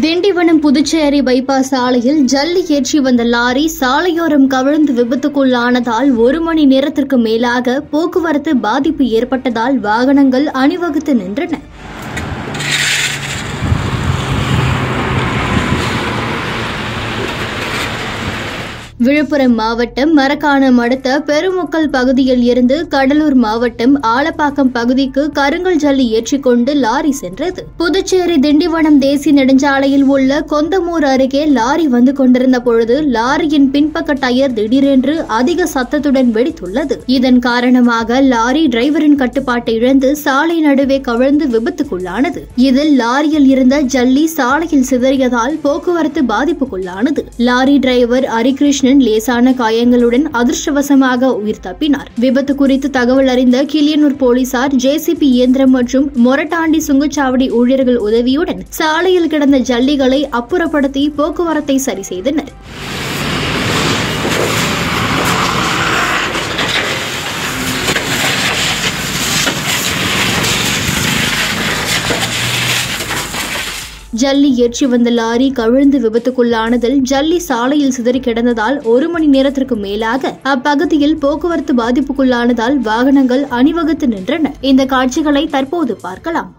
Tindivanam Puducherry bypass சாலையில் ஜல்லி ஏற்றி வந்த லாரி சாலையோரம் கவிழ்ந்து விபத்துக்குள்ளானதால் 1 மணி நேரத்திற்கு மேலாக போக்குவரத்து பாதிப்பு ஏற்பட்டதால் வாகனங்கள் அணிவகுத்து நின்றன. விழுப்புரம் மாவட்டம் மரக்காணம் அடுத்த பெருமுக்கல் பகுதியில் இருந்து கடலூர் மாவட்டம் ஆலப்பாக்கம் பகுதிக்கு கருங்கல் ஜல்லி ஏற்றிக்கொண்டு லாரி சென்றது. புதுச்சேரி திண்டிவனம் தேசிய நெடுஞ்சாலையில் உள்ள கொந்தமூர் அருகே லாரி வந்து கொண்டிருந்த பொழுது லாரியின் பின்பக்க டயர் திடீரென்று அதிக சத்தத்துடன் வெடித்துள்ளது. இதன் காரணமாக லாரி டிரைவரின் கட்டுப்பாட்டை இழந்து சாலை நடுவே கவிழ்ந்து விபத்துக்குள்ளானது. இதில் லாரியில் இருந்த ஜல்லி சாலையில் சிதறியதால் போக்குவரத்து பாதிப்புக்குள்ளானது. லாரி டிரைவர் ஹரிகிருஷ்ணன் லேசான காயங்களுடன் அதிர்ஷ்டவசமாக உயிர் தப்பினார். விபத்து குறித்து தகவல் அறிந்த கிளியனூர் போலீசார் ஜேசிபி இயந்திரம் மற்றும் மொரட்டாண்டி சுங்கச்சாவடி ஊழியர்கள் உதவியுடன் சாலையில் கிடந்த ஜல்லிகளை அப்புறப்படுத்தி போக்குவரத்தை சரி செய்தனர். ஜல்லி ஏற்றி வந்த லாரி கவிழ்ந்து விபத்துக்குள்ளானதில் ஜல்லி சாலையில் சிதறி கிடந்ததால் 1 மணி நேரத்திற்கு மேலாக அப்பகுதியில் போக்குவரத்து பாதிப்புக்குள்ளானதால் வாகனங்கள் அணிவகுத்து நின்றன. இந்த காட்சிகளை தற்போது பார்க்கலாம்.